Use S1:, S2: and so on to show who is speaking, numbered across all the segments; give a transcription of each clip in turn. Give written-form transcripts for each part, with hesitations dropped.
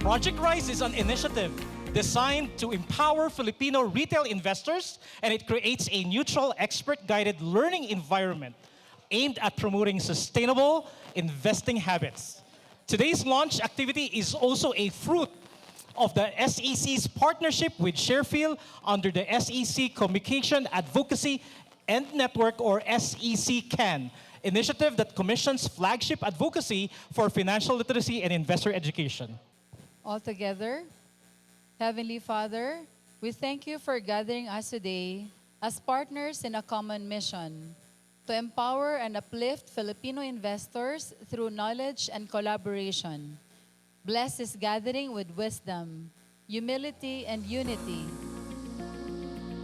S1: Project Rise is an initiative designed to empower Filipino retail investors, and it creates a neutral, expert-guided learning environment aimed at promoting sustainable investing habits. Today's launch activity is also a fruit of the SEC's partnership with Sharefield under the SEC Communication Advocacy and Network, or SEC CAN, initiative that commissions flagship advocacy for financial literacy and investor education.
S2: Altogether, Heavenly Father, we thank you for gathering us today as partners in a common mission to empower and uplift Filipino investors through knowledge and collaboration. Bless this gathering with wisdom, humility, and unity.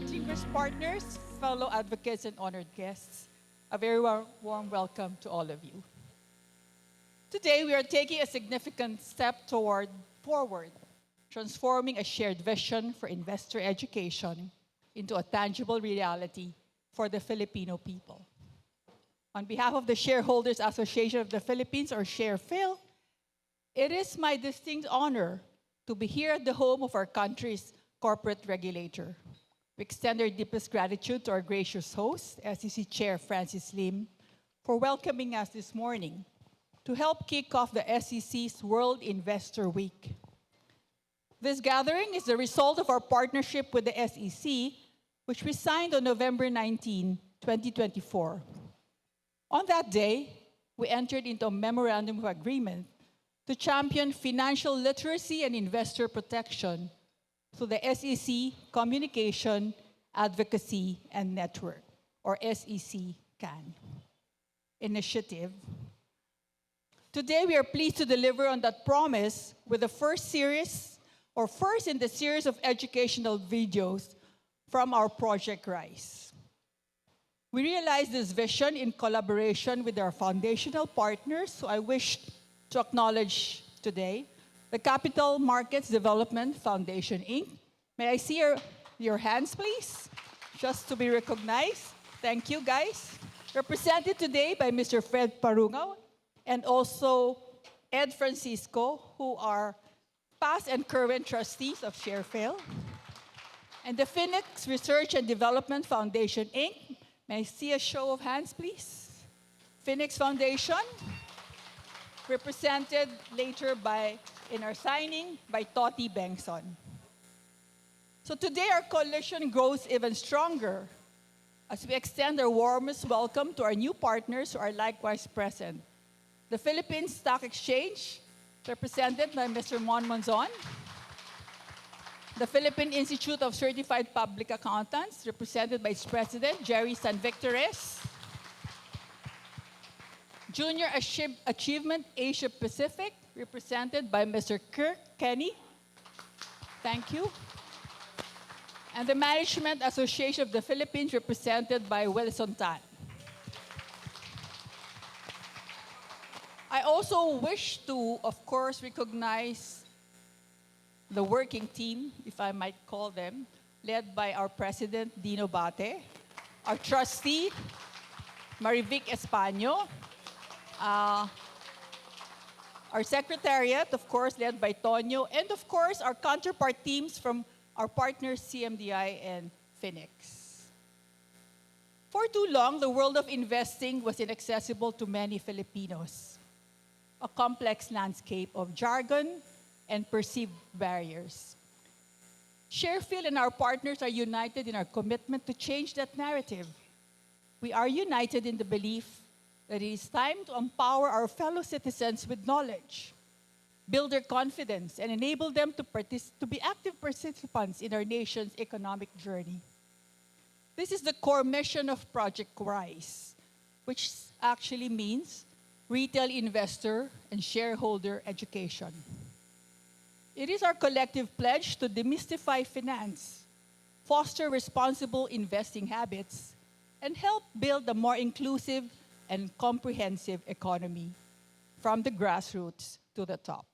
S3: Distinguished partners, fellow advocates, and honored guests, a very warm welcome to all of you. Today, we are taking a significant step forward, transforming a shared vision for investor education into a tangible reality for the Filipino people. On behalf of the Shareholders Association of the Philippines, or ShareFil, it is my distinct honor to be here at the home of our country's corporate regulator. We extend our deepest gratitude to our gracious host, SEC Chair Francis Lim, for welcoming us this morning to help kick off the SEC's World Investor Week. This gathering is the result of our partnership with the SEC, which we signed on November 19, 2024. On that day, we entered into a memorandum of agreement to champion financial literacy and investor protection through the SEC Communication, Advocacy, and Network, or SEC CAN, initiative. Today, we are pleased to deliver on that promise with the first in the series of educational videos from our Project Rise. We realized this vision in collaboration with our foundational partners, so I wish to acknowledge today the Capital Markets Development Foundation, Inc. May I see your hands, please? Just to be recognized. Thank you, guys. Represented today by Mr. Fred Parungaw and also Ed Francisco, who are past and current trustees of ShareFil. And the Phoenix Research and Development Foundation, Inc. May I see a show of hands, please? Phoenix Foundation, represented later in our signing by Toti Bengson. So today our coalition grows even stronger as we extend our warmest welcome to our new partners who are likewise present. The Philippine Stock Exchange, represented by Mr. Mon Monzon. The Philippine Institute of Certified Public Accountants, represented by its President, Jerry San Victores. Junior Achievement Asia Pacific, represented by Mr. Kirk Kenny. Thank you. And the Management Association of the Philippines, represented by Wilson Tan. I also wish to, of course, recognize the working team, if I might call them, led by our President, Dino Bate, our trustee, Marivic Españo, our secretariat, of course, led by Tonyo, and of course, our counterpart teams from our partners, CMDI and Phoenix. For too long, the world of investing was inaccessible to many Filipinos, a complex landscape of jargon and perceived barriers. Sharefield and our partners are united in our commitment to change that narrative. We are united in the belief that it is time to empower our fellow citizens with knowledge, build their confidence, and enable them to be active participants in our nation's economic journey. This is the core mission of Project Rise, which actually means retail investor and shareholder education. It is our collective pledge to demystify finance, foster responsible investing habits, and help build a more inclusive and comprehensive economy from the grassroots to the top.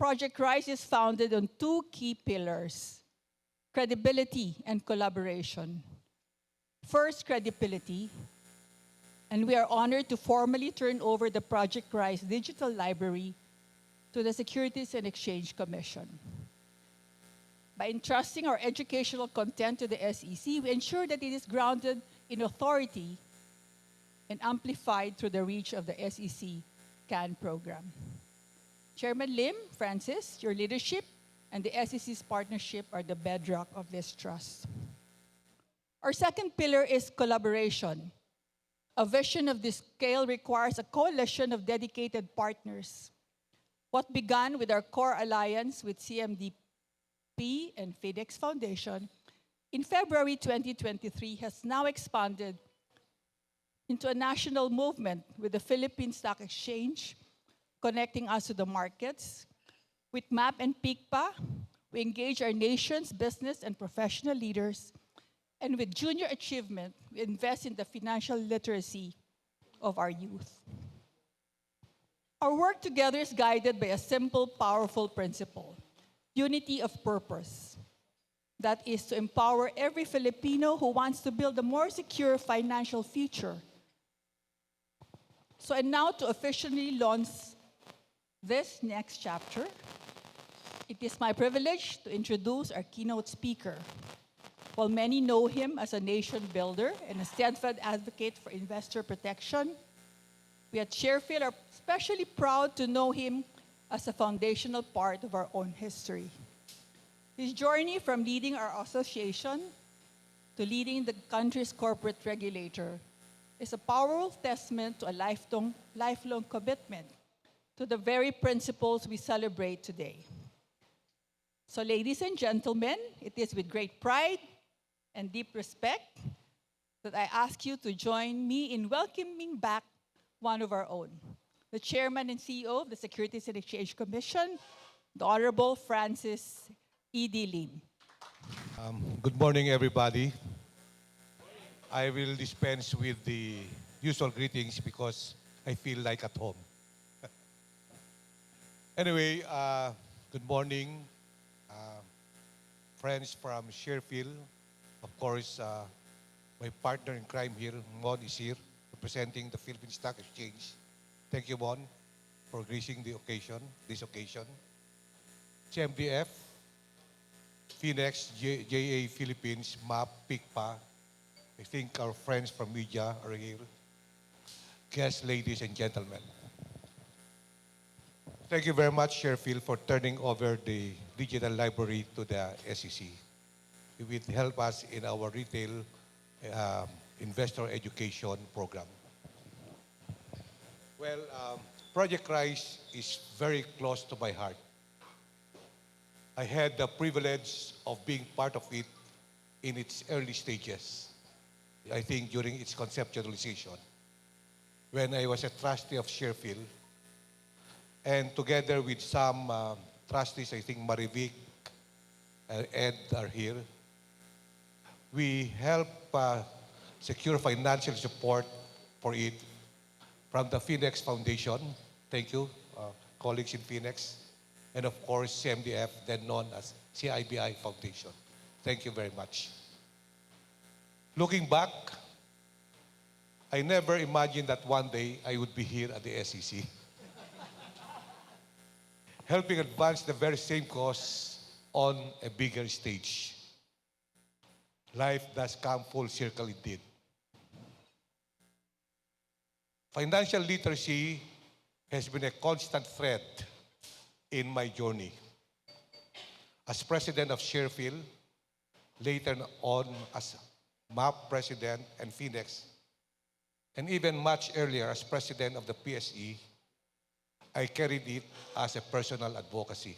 S3: Project Rise is founded on two key pillars: credibility and collaboration. First, credibility, and we are honored to formally turn over the Project Rise digital library to the Securities and Exchange Commission. By entrusting our educational content to the SEC, we ensure that it is grounded in authority and amplified through the reach of the SEC CAN program. Chairman Lim, Francis, your leadership and the SEC's partnership are the bedrock of this trust. Our second pillar is collaboration. A vision of this scale requires a coalition of dedicated partners. What began with our core alliance with CMDP and FedEx Foundation in February 2023 has now expanded into a national movement with the Philippine Stock Exchange, connecting us to the markets. With MAP and PICPA, we engage our nation's business and professional leaders. And with Junior Achievement, we invest in the financial literacy of our youth. Our work together is guided by a simple, powerful principle: unity of purpose. That is to empower every Filipino who wants to build a more secure financial future. So, and now to officially launch this next chapter, it is my privilege to introduce our keynote speaker. While many know him as a nation builder and a steadfast advocate for investor protection, we at Sharefield are especially proud to know him as a foundational part of our own history. His journey from leading our association to leading the country's corporate regulator is a powerful testament to a lifelong commitment to the very principles we celebrate today. So, ladies and gentlemen, it is with great pride and deep respect that I ask you to join me in welcoming back one of our own, the Chairman and CEO of the Securities and Exchange Commission, the Honorable Francis E.D. Lim.
S4: Good morning, everybody. I will dispense with the usual greetings because I feel like at home. Anyway, good morning, friends from Sharefield. Of course, my partner in crime here, Mon, is here, representing the Philippine Stock Exchange. Thank you, Mon, for gracing this occasion. CMDF, Phoenix, JA Philippines, MAP, PICPA. I think our friends from media are here. Guests, ladies and gentlemen. Thank you very much, Sharefield, for turning over the digital library to the SEC. It will help us in our retail investor education program. Well, Project Rise is very close to my heart. I had the privilege of being part of it in its early stages. I think during its conceptualization, when I was a trustee of Sharefield, and together with some trustees, I think Marivic, Ed are here, we help secure financial support for it from the Phoenix Foundation. Thank you, colleagues in Phoenix. And of course, CMDF, then known as CIBI Foundation. Thank you very much. Looking back, I never imagined that one day I would be here at the SEC, helping advance the very same cause on a bigger stage. Life does come full circle indeed. Financial literacy has been a constant thread in my journey. As president of Sharefield, later on as MAP president and Phoenix, and even much earlier as president of the PSE, I carried it as a personal advocacy.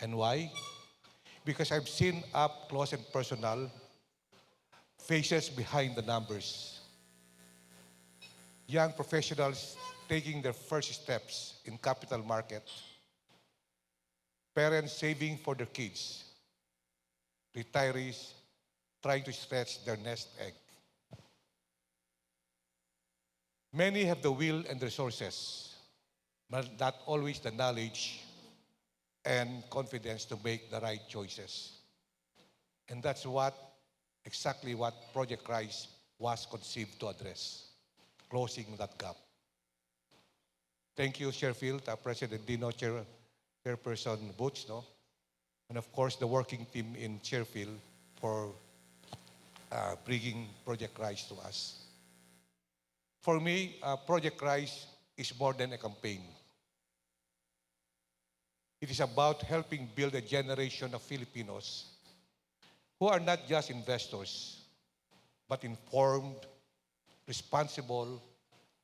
S4: And why? Because I've seen up close and personal faces behind the numbers. Young professionals taking their first steps in capital market, parents saving for their kids, retirees trying to stretch their nest egg. Many have the will and resources, but not always the knowledge and confidence to make the right choices. And that's exactly what Project Rise was conceived to address, closing that gap. Thank you, Sherfield, President Dino, Chairperson Butch, no? And of course, the working team in Sherfield for bringing Project Rise to us. For me, Project Rise is more than a campaign. It is about helping build a generation of Filipinos who are not just investors, but informed, responsible,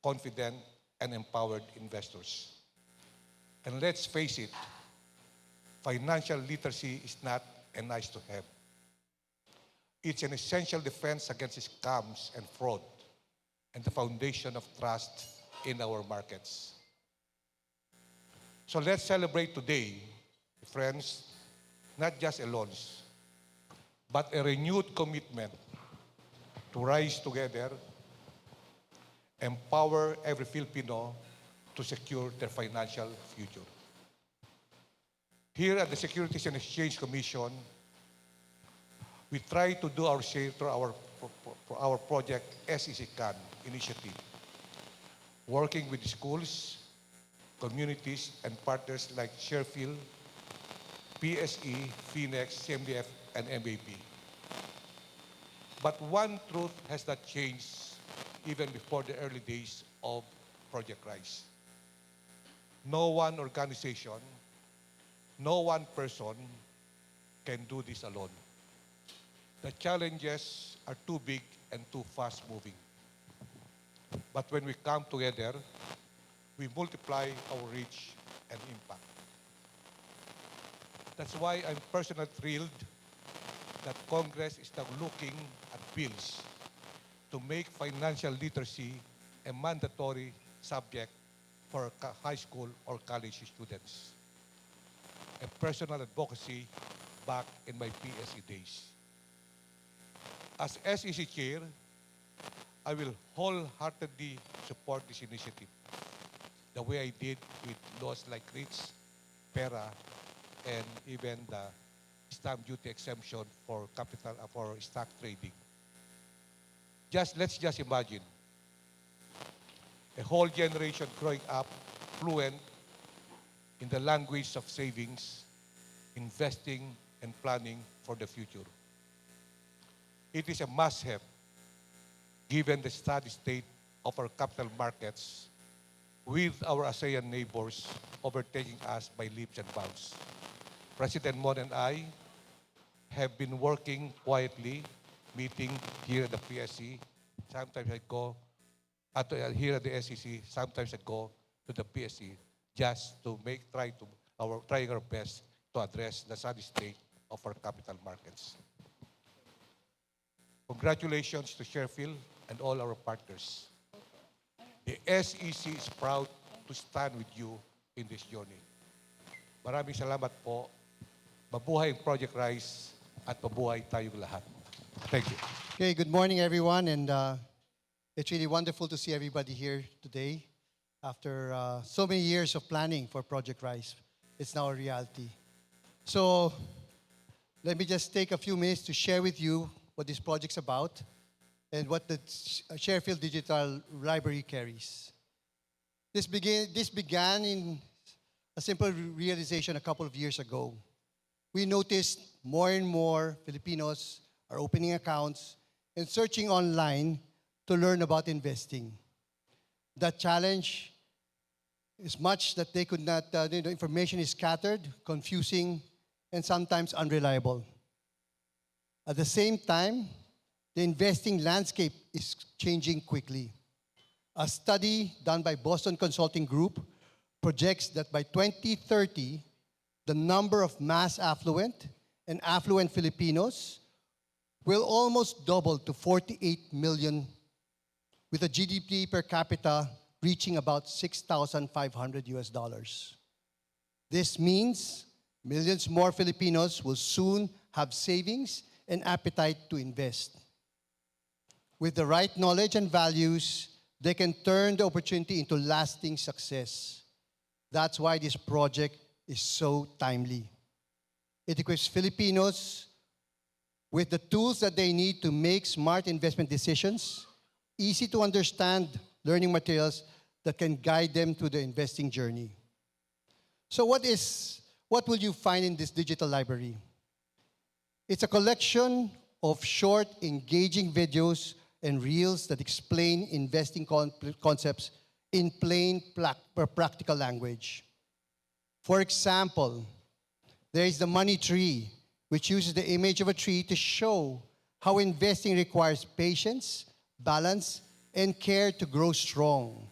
S4: confident, and empowered investors. And let's face it, financial literacy is not a nice to have. It's an essential defense against scams and fraud and the foundation of trust in our markets. So let's celebrate today, friends, not just a launch, but a renewed commitment to rise together, empower every Filipino to secure their financial future. Here at the Securities and Exchange Commission, we try to do our share through our project SEC CAN initiative, working with schools, communities, and partners like Sherfield, PSE, Phoenix, CMDF, and MAP. But one truth has not changed even before the early days of Project Rise. No one organization, no one person can do this alone. The challenges are too big and too fast moving. But when we come together, we multiply our reach and impact. That's why I'm personally thrilled that Congress is now looking at bills to make financial literacy a mandatory subject for high school or college students. A personal advocacy back in my PSE days. As SEC Chair, I will wholeheartedly support this initiative, the way I did with laws like REITs, PERA, and even the stamp duty exemption for capital for stock trading. Let's just imagine a whole generation growing up fluent in the language of savings, investing, and planning for the future. It is a must-have given the steady state of our capital markets with our ASEAN neighbors overtaking us by leaps and bounds. President Mon and I have been working quietly, meeting here at the PSC. Sometimes I go here at the SEC, sometimes I go to the PSC just to trying our best to address the steady state of our capital markets. Congratulations to Sherfield and all our partners. The SEC is proud to stand with you in this journey. Maraming salamat po. Mabuhay ang Project Rise at mabuhay tayong lahat. Thank you.
S5: Okay, good morning, everyone, and it's really wonderful to see everybody here today. After so many years of planning for Project Rise, it's now a reality. So let me just take a few minutes to share with you what this project's about and what the Sherfield Digital Library carries. This began in a simple realization a couple of years ago. We noticed more and more Filipinos are opening accounts and searching online to learn about investing. The challenge is much that they could not, the information is scattered, confusing, and sometimes unreliable. At the same time, the investing landscape is changing quickly. A study done by Boston Consulting Group projects that by 2030, the number of mass affluent and affluent Filipinos will almost double to 48 million, with a GDP per capita reaching about $6,500. This means millions more Filipinos will soon have savings and appetite to invest. With the right knowledge and values, they can turn the opportunity into lasting success. That's why this project is so timely. It equips Filipinos with the tools that they need to make smart investment decisions, easy to understand learning materials that can guide them through the investing journey. So what will you find in this digital library? It's a collection of short, engaging videos and reels that explain investing concepts in plain, practical language. For example, there is the money tree, which uses the image of a tree to show how investing requires patience, balance, and care to grow strong.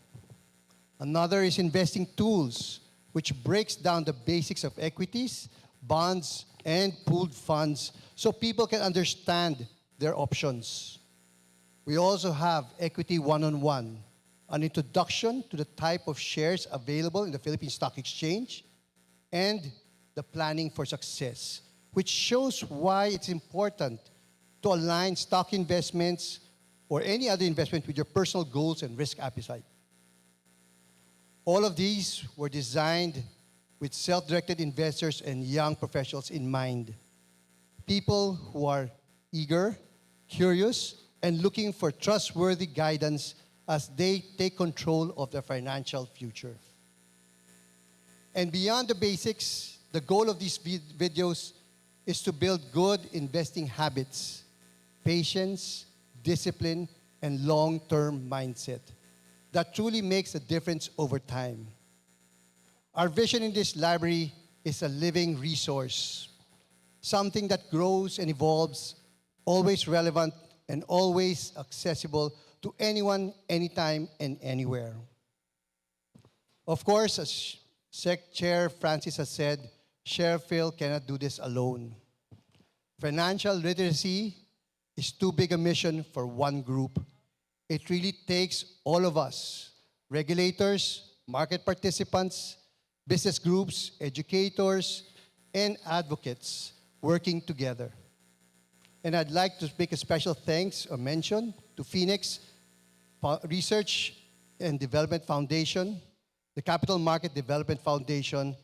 S5: Another is investing tools, which breaks down the basics of equities, bonds, and pooled funds so people can understand their options. We also have Equity One-on-One, an introduction to the type of shares available in the Philippine Stock Exchange, and the Planning for Success, which shows why it's important to align stock investments or any other investment with your personal goals and risk appetite. All of these were designed with self-directed investors and young professionals in mind. People who are eager, curious, and looking for trustworthy guidance as they take control of their financial future. And beyond the basics, the goal of these videos is to build good investing habits, patience, discipline, and long-term mindset that truly makes a difference over time. Our vision in this library is a living resource, something that grows and evolves, always relevant and always accessible to anyone, anytime, and anywhere. Of course, as Chair Francis has said, Sheriff cannot do this alone. Financial literacy is too big a mission for one group. It really takes all of us, regulators, market participants, business groups, educators, and advocates working together. And I'd like to make a special thanks or mention to Phoenix Research and Development Foundation, the Capital Market Development Foundation,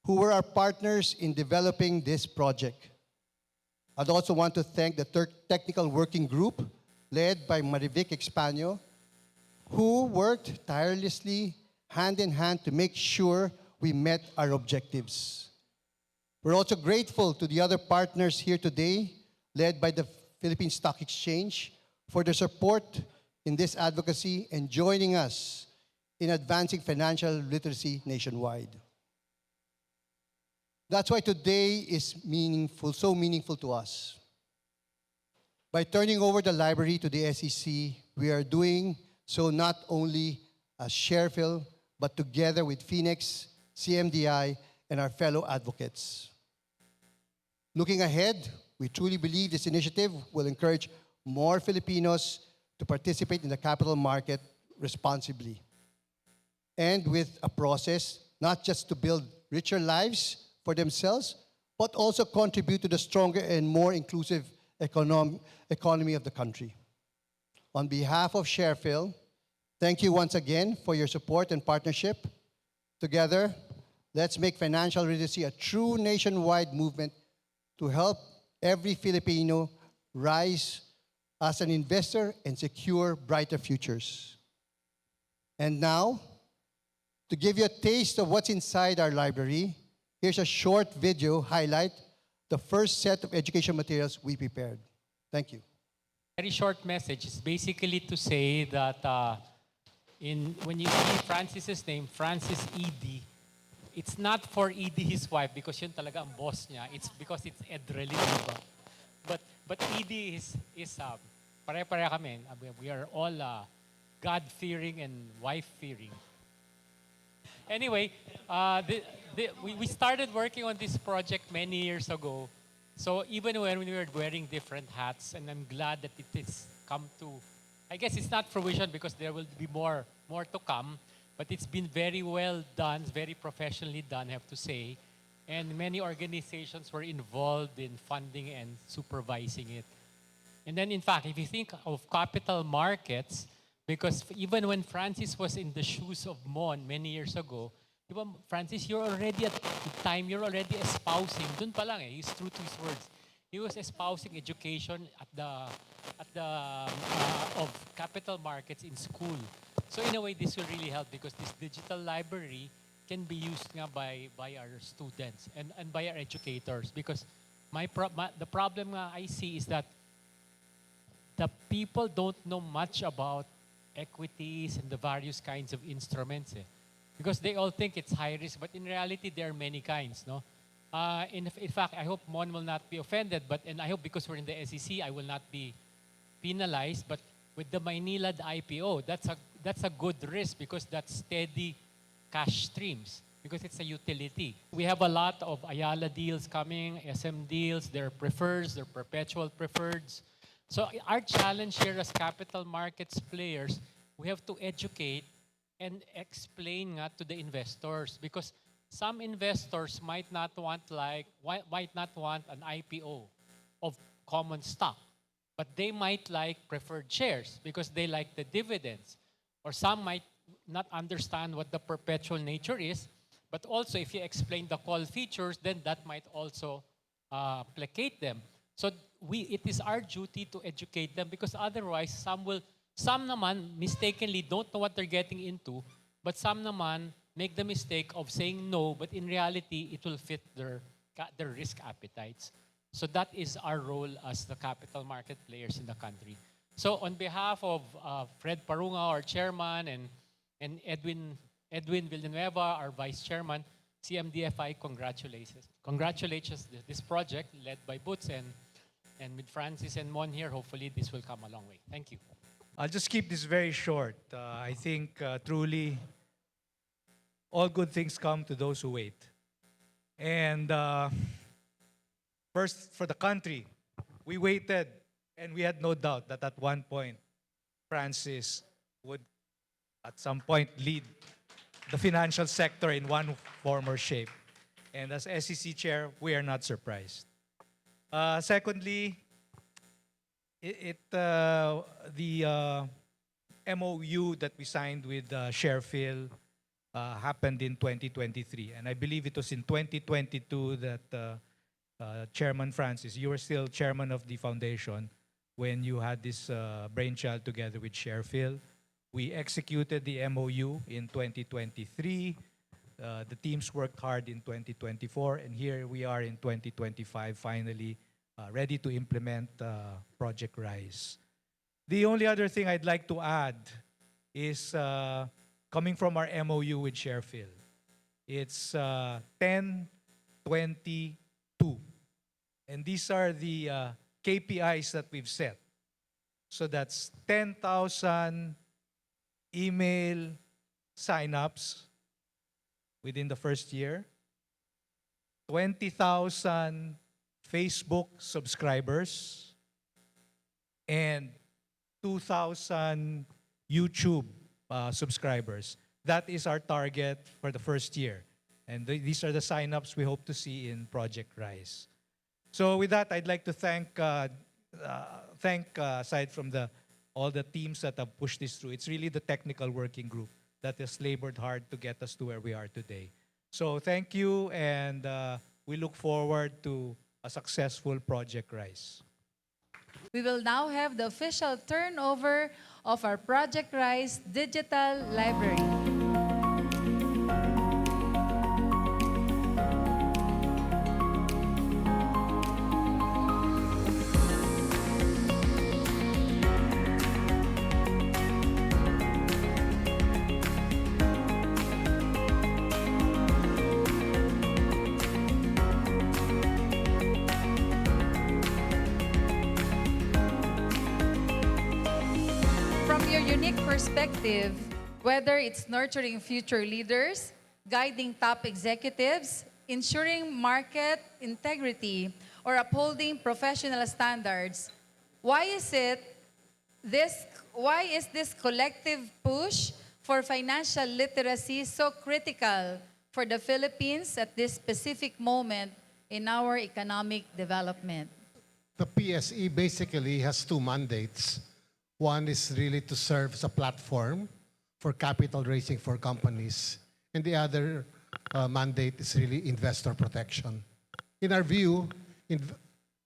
S5: who were our partners in developing this project. I'd also want to thank the Technical Working Group led by Marivic Expanyo, who worked tirelessly hand in hand to make sure we met our objectives. We're also grateful to the other partners here today, led by the Philippine Stock Exchange, for their support in this advocacy and joining us in advancing financial literacy nationwide. That's why today is meaningful, so meaningful to us. By turning over the library to the SEC, we are doing so not only as Sheriff, but together with Phoenix, CMDI, and our fellow advocates. Looking ahead, we truly believe this initiative will encourage more Filipinos to participate in the capital market responsibly and with a process not just to build richer lives for themselves, but also contribute to the stronger and more inclusive economy of the country. On behalf of Sheriff, thank you once again for your support and partnership. Together, let's make financial literacy a true nationwide movement to help every Filipino rise as an investor and secure brighter futures. And now, to give you a taste of what's inside our library, here's a short video highlight the first set of education materials we prepared. Thank you.
S6: Very short message is basically to say that when you see Francis's name, Francis E.D., it's not for E.D. his wife because yun talaga ang boss niya. It's because it's Edreli, diba? But E.D. is pare-pare kami. We are all God-fearing and wife-fearing. Anyway, we started working on this project many years ago. So even when we were wearing different hats, and I'm glad that it has come to, I guess it's not fruition because there will be more to come, but it's been very well done, very professionally done, I have to say. And many organizations were involved in funding and supervising it. And then in fact, if you think of capital markets, because even when Francis was in the shoes of Mon many years ago, diba, Francis, you're already at the time, you're already espousing, dun pa lang he's true to his words. He was espousing education at the of capital markets in school. So in a way, this will really help because this digital library can be used nga by our students and by our educators. Because the problem nga I see is that the people don't know much about equities and the various kinds of instruments. Because they all think it's high risk, but in reality, there are many kinds. No? In fact, I hope Mon will not be offended, and I hope because we're in the SEC, I will not be penalized. But with the Maynilad IPO, that's a good risk because that's steady cash streams because it's a utility. We have a lot of Ayala deals coming, SM deals, they're prefers, they're perpetual preferreds. So our challenge here as capital markets players, we have to educate and explain nga to the investors because some investors might not want an IPO of common stock, but they might like preferred shares because they like the dividends. Or some might not understand what the perpetual nature is, but also if you explain the call features, then that might also placate them. So it is our duty to educate them because otherwise some naman mistakenly don't know what they're getting into, but some naman make the mistake of saying no, but in reality it will fit their risk appetites. So that is our role as the capital market players in the country. So on behalf of Fred Parunga, our chairman, and Edwin Villanueva, our vice chairman, CMDFI congratulates this project led by Boots and with Francis and Mon here. Hopefully this will come a long way. Thank you.
S7: I'll just keep this very short. I think truly all good things come to those who wait. And first, for the country, we waited and we had no doubt that at one point, Francis would at some point lead the financial sector in one form or shape. And as SEC chair, we are not surprised. Secondly, the MOU that we signed with Sharefill happened in 2023. And I believe it was in 2022 that Chairman Francis, you were still chairman of the foundation when you had this brainchild together with Sharefill. We executed the MOU in 2023. The teams worked hard in 2024, and here we are in 2025, finally ready to implement Project Rise. The only other thing I'd like to add is coming from our MOU with Sharefill. It's 10-20-2. And these are the KPIs that we've set. So that's 10,000 email signups within the first year, 20,000 Facebook subscribers, and 2,000 YouTube subscribers. That is our target for the first year. And these are the signups we hope to see in Project Rise. So with that, I'd like to thank aside from all the teams that have pushed this through, it's really the technical working group that has labored hard to get us to where we are today. So thank you, and we look forward to a successful Project Rise.
S2: We will now have the official turnover of our Project Rise Digital Library. Perspective, whether it's nurturing future leaders, guiding top executives, ensuring market integrity, or upholding professional standards, why is this collective push for financial literacy so critical for the Philippines at this specific moment in our economic development?
S8: The PSE basically has two mandates. One is really to serve as a platform for capital raising for companies. And the other mandate is really investor protection. In our view,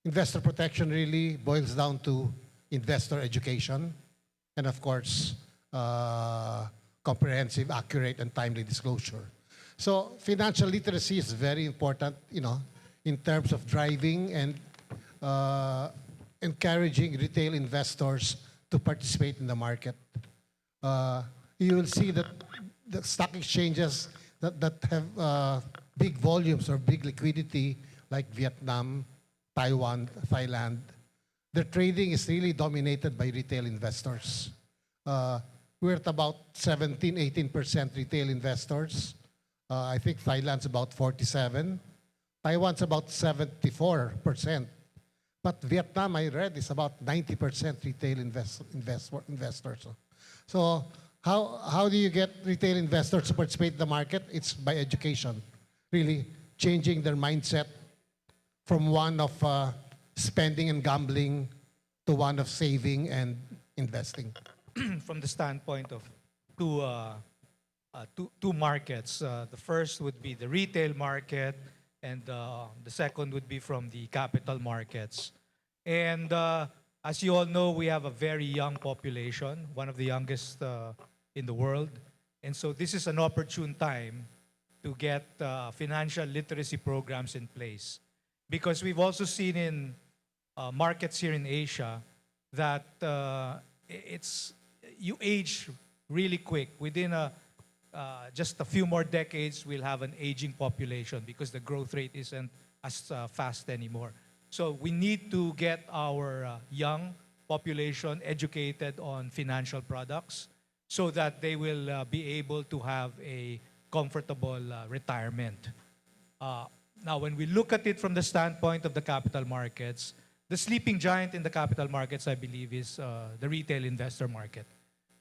S8: investor protection really boils down to investor education and, of course, comprehensive, accurate, and timely disclosure. So financial literacy is very important, in terms of driving and encouraging retail investors to participate in the market. You will see that the stock exchanges that have big volumes or big liquidity, like Vietnam, Taiwan, Thailand, their trading is really dominated by retail investors. We're at about 17, 18% retail investors. I think Thailand's about 47. Taiwan's about 74%. But Vietnam, I read, is about 90% retail investors. So how do you get retail investors to participate in the market? It's by education, really changing their mindset from one of spending and gambling to one of saving and investing.
S7: From the standpoint of two markets. The first would be the retail market, and the second would be from the capital markets. And as you all know, we have a very young population, one of the youngest in the world. And so this is an opportune time to get financial literacy programs in place. Because we've also seen in markets here in Asia that you age really quick. Within just a few more decades, we'll have an aging population because the growth rate isn't as fast anymore. So we need to get our young population educated on financial products so that they will be able to have a comfortable retirement. Now, when we look at it from the standpoint of the capital markets, the sleeping giant in the capital markets, I believe, is the retail investor market.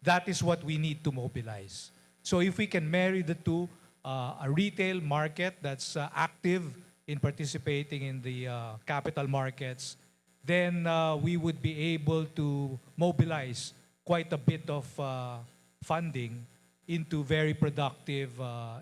S7: That is what we need to mobilize. So if we can marry the two, a retail market that's active in participating in the capital markets, then we would be able to mobilize quite a bit of funding into very productive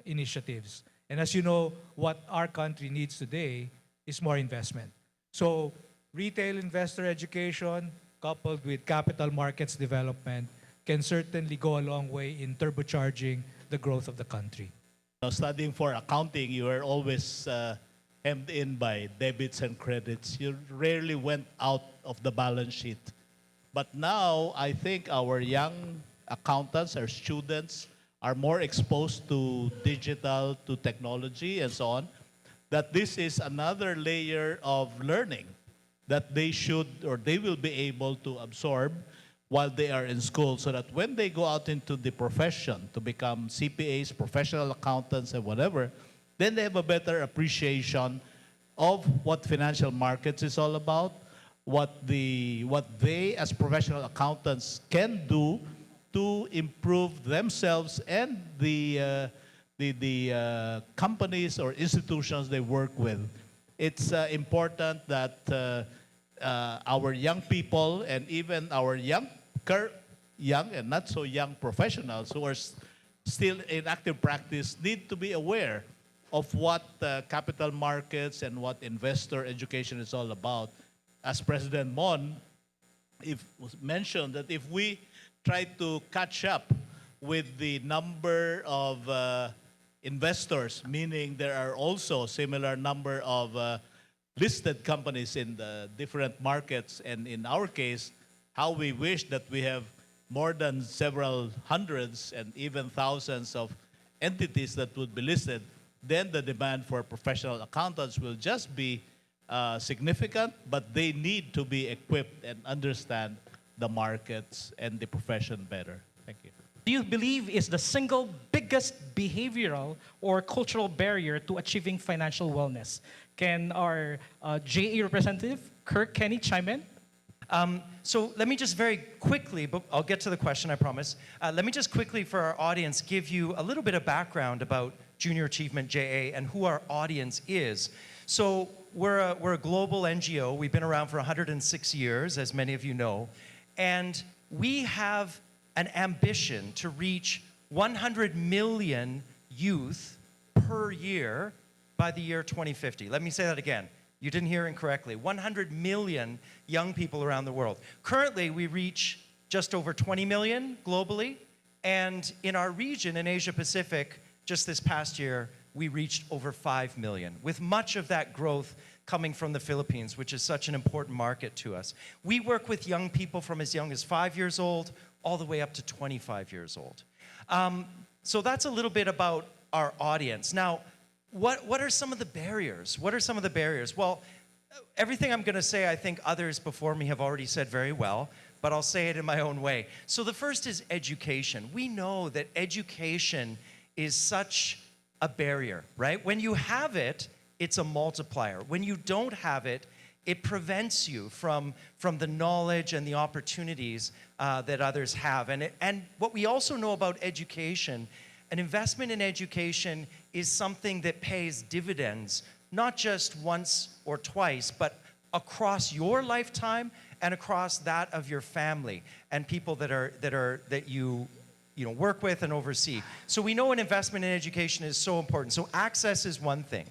S7: initiatives. And as you know, what our country needs today is more investment. So retail investor education coupled with capital markets development can certainly go a long way in turbocharging the growth of the country.
S9: Now, studying for accounting, you were always hemmed in by debits and credits. You rarely went out of the balance sheet. But now, I think our young accountants, our students, are more exposed to digital, to technology, and so on, that this is another layer of learning that they should or they will be able to absorb while they are in school, so that when they go out into the profession to become CPAs, professional accountants, and whatever, then they have a better appreciation of what financial markets is all about, what they as professional accountants can do to improve themselves and the companies or institutions they work with. It's important that our young people and even our young and not so young professionals who are still in active practice need to be aware of what capital markets and what investor education is all about. As President Mon mentioned, that if we try to catch up with the number of investors, meaning there are also similar number of listed companies in the different markets, and in our case, how we wish that we have more than several hundreds and even thousands of entities that would be listed, then the demand for professional accountants will just be significant, but they need to be equipped and understand the markets and the profession better. Thank you.
S1: Do you believe is the single biggest behavioral or cultural barrier to achieving financial wellness? Can our JA representative, Kirk Kenny, chime in?
S10: So let me just very quickly, but I'll get to the question, I promise. Let me just quickly, for our audience, give you a little bit of background about Junior Achievement JA and who our audience is. So we're a global NGO. We've been around for 106 years, as many of you know. And we have an ambition to reach 100 million youth per year by the year 2050. Let me say that again. You didn't hear incorrectly. 100 million young people around the world. Currently, we reach just over 20 million globally, And in our region, in Asia Pacific, just this past year, we reached over 5 million, with much of that growth coming from the Philippines, which is such an important market to us. We work with young people from as young as 5 years old all the way up to 25 years old. So that's a little bit about our audience. Now, what are some of the barriers? What are some of the barriers? Well, everything I'm going to say, I think others before me have already said very well, but I'll say it in my own way. So the first is education. We know that education is such a barrier, right? When you have it, it's a multiplier. When you don't have it, it prevents you from the knowledge and the opportunities that others have. And what we also know about education, an investment in education is something that pays dividends, not just once or twice, but across your lifetime and across that of your family and people that you work with and oversee. So we know an investment in education is so important. So access is one thing.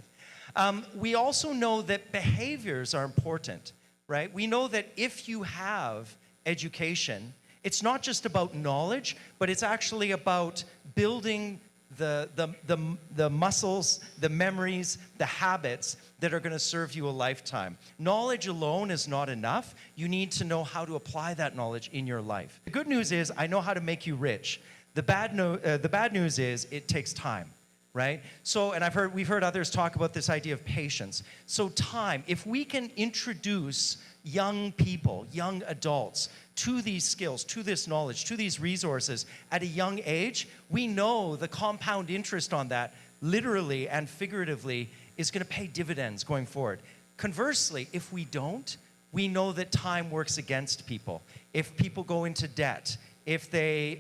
S10: We also know that behaviors are important, right? We know that if you have education, it's not just about knowledge, but it's actually about building the muscles, the memories, the habits that are going to serve you a lifetime. Knowledge alone is not enough. You need to know how to apply that knowledge in your life. The good news is I know how to make you rich. The bad news is it takes time, right? So, and we've heard others talk about this idea of patience. So time, if we can introduce young people, young adults, to these skills, to this knowledge, to these resources at a young age, we know the compound interest on that, literally and figuratively, is going to pay dividends going forward. Conversely, if we don't, we know that time works against people. If people go into debt, if they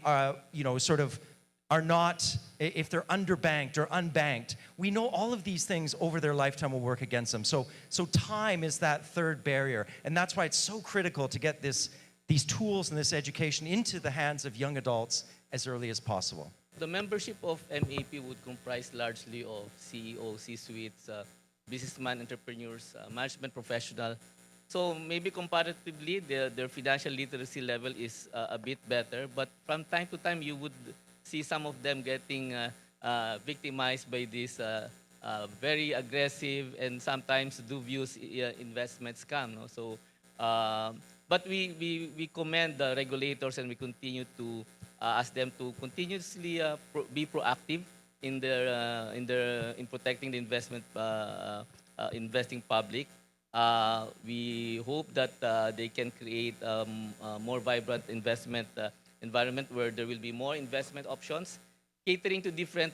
S10: if they're underbanked or unbanked, we know all of these things over their lifetime will work against them. So time is that third barrier, and that's why it's so critical to get these tools and this education into the hands of young adults as early as possible.
S11: The membership of MAP would comprise largely of CEOs, C-suites, businessmen, entrepreneurs, management professional. So maybe comparatively, their financial literacy level is a bit better, but from time to time, you would see some of them getting victimized by this very aggressive and sometimes dubious investment scam. No? So, but we commend the regulators and we continue to ask them to continuously be proactive in protecting the investing public. We hope that they can create a more vibrant investment environment where there will be more investment options, catering to different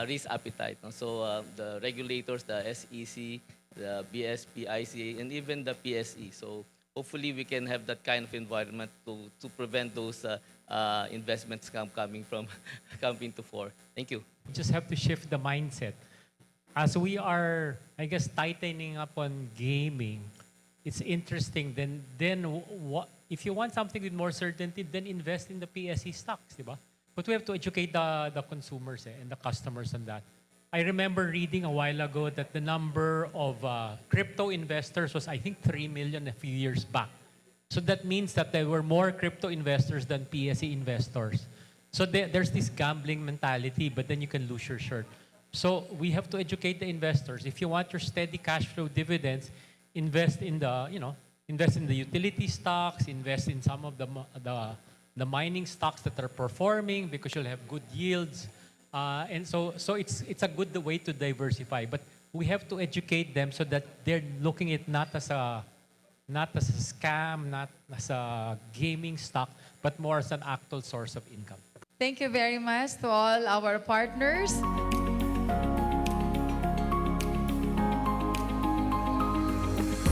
S11: risk appetite. No? So the regulators, the SEC, the BSPIC, and even the PSE. So hopefully we can have that kind of environment to prevent those investment scam coming to fore. Thank you.
S6: We just have to shift the mindset. As we are, I guess, tightening up on gaming, it's interesting. Then what, if you want something with more certainty, then invest in the PSE stocks, diba? But we have to educate the consumers and the customers on that. I remember reading a while ago that the number of crypto investors was, I think, 3 million a few years back. So that means that there were more crypto investors than PSE investors. So there's this gambling mentality, but then you can lose your shirt. So we have to educate the investors. If you want your steady cash flow dividends, invest in the utility stocks, invest in some of the mining stocks that are performing because you'll have good yields. And so it's a good way to diversify. But we have to educate them so that they're looking at not as a scam, not as a gaming stock, but more as an actual source of income.
S2: Thank you very much to all our partners.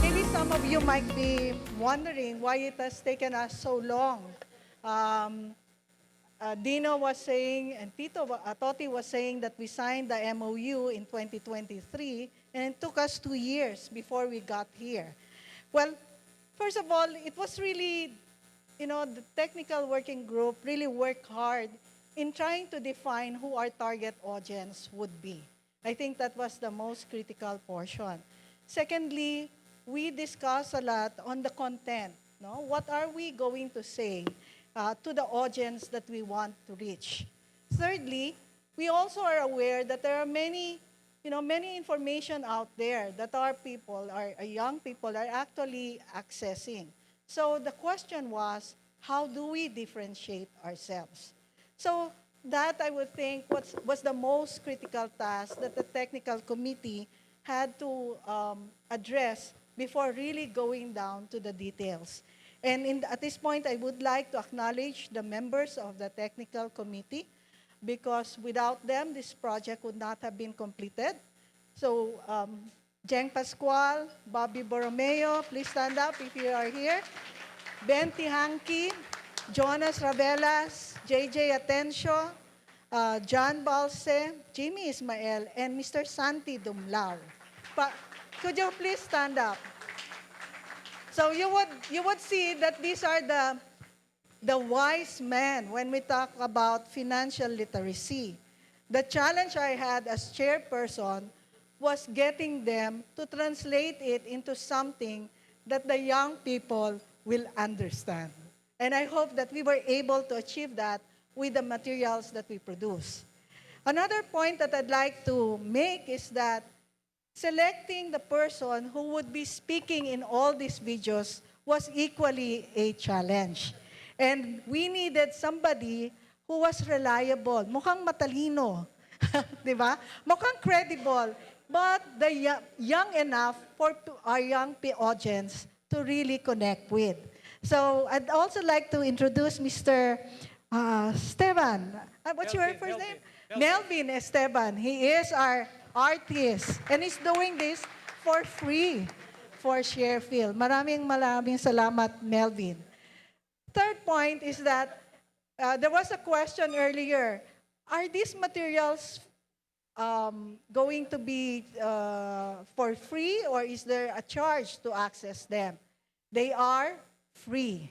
S12: Maybe some of you might be wondering why it has taken us so long. Dino was saying, and Toti was saying that we signed the MOU in 2023, and it took us 2 years before we got here. Well, first of all, it was really, the technical working group really worked hard in trying to define who our target audience would be. I think that was the most critical portion. Secondly, we discussed a lot on the content. No? What are we going to say? to the audience that we want to reach. Thirdly, we also are aware that there are many, many information out there that our people, our young people are actually accessing. So the question was, how do we differentiate ourselves? So that I would think was the most critical task that the technical committee had to address before really going down to the details. And at this point, I would like to acknowledge the members of the technical committee because without them, this project would not have been completed. So, Jeng Pascual, Bobby Borromeo, please stand up if you are here. Ben Tihanki, Jonas Ravelas, JJ Atencio, John Balse, Jimmy Ismael, and Mr. Santi Dumlao. Could you please stand up? So you would see that these are the wise men when we talk about financial literacy. The challenge I had as chairperson was getting them to translate it into something that the young people will understand. And I hope that we were able to achieve that with the materials that we produce. Another point that I'd like to make is that selecting the person who would be speaking in all these videos was equally a challenge. And we needed somebody who was reliable, mukhang matalino, di ba? Mukhang credible, but young enough for our young audience to really connect with. So I'd also like to introduce Mr. Esteban. What's your first name? Melvin Esteban. He is our artist and he's doing this for free for Sharefield. Maraming salamat, Melvin. Third point is that there was a question earlier. Are these materials going to be for free or is there a charge to access them? They are free,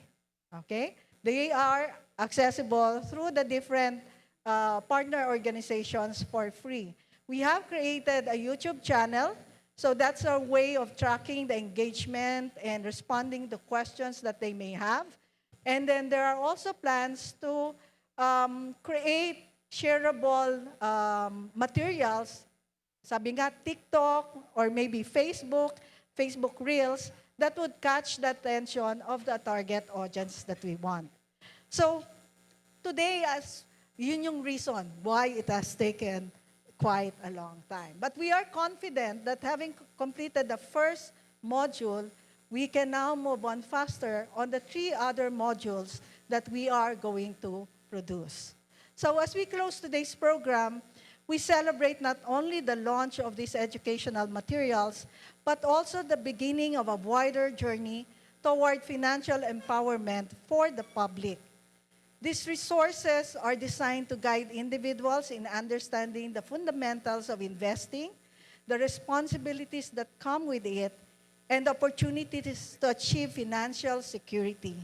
S12: okay? They are accessible through the different partner organizations for free. We have created a YouTube channel, so that's our way of tracking the engagement and responding to questions that they may have. And then there are also plans to create shareable materials, sabi nga TikTok or maybe Facebook Reels, that would catch the attention of the target audience that we want. So today, yun yung reason why it has taken quite a long time. But we are confident that having completed the first module, we can now move on faster on the 3 other modules that we are going to produce. So as we close today's program, we celebrate not only the launch of these educational materials, but also the beginning of a wider journey toward financial empowerment for the public. These resources are designed to guide individuals in understanding the fundamentals of investing, the responsibilities that come with it, and the opportunities to achieve financial security.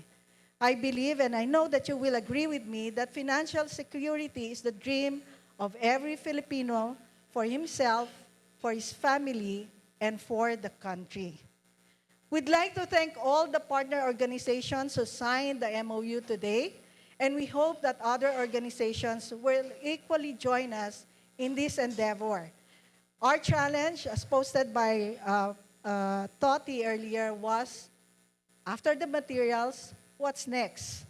S12: I believe, and I know that you will agree with me, that financial security is the dream of every Filipino for himself, for his family, and for the country. We'd like to thank all the partner organizations who signed the MOU today, and we hope that other organizations will equally join us in this endeavor. Our challenge, as posted by Toti earlier, was, after the materials, what's next?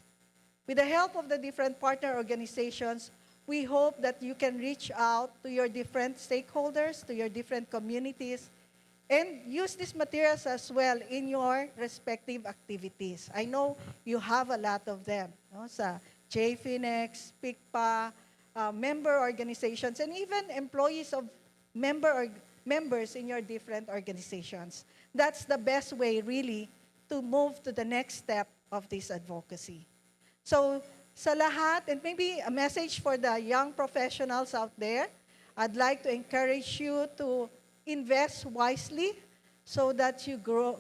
S12: With the help of the different partner organizations, we hope that you can reach out to your different stakeholders, to your different communities, and use these materials as well in your respective activities. I know you have a lot of them, no? Sa JFINEX, PICPA, member organizations, and even employees of members in your different organizations. That's the best way, really, to move to the next step of this advocacy. So, sa lahat, and maybe a message for the young professionals out there, I'd like to encourage you to invest wisely so that you grow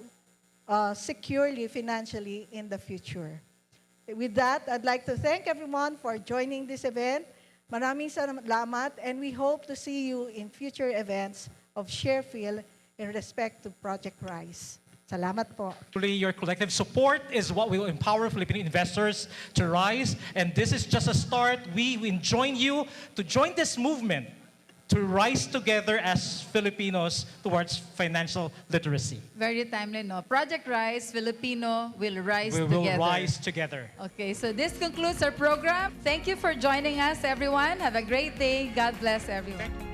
S12: securely financially in the future. With that, I'd like to thank everyone for joining this event. Maraming salamat, and we hope to see you in future events of Sharefield in respect to Project Rise. Salamat po.
S1: Truly, your collective support is what will empower Filipino investors to rise. And this is just a start. We join you to join this movement to rise together as Filipinos towards financial literacy.
S2: Very timely, no? Project Rise, Filipino will rise
S1: We
S2: together.
S1: will rise together.
S2: Okay, so this concludes our program. Thank you for joining us, everyone. Have a great day. God bless everyone.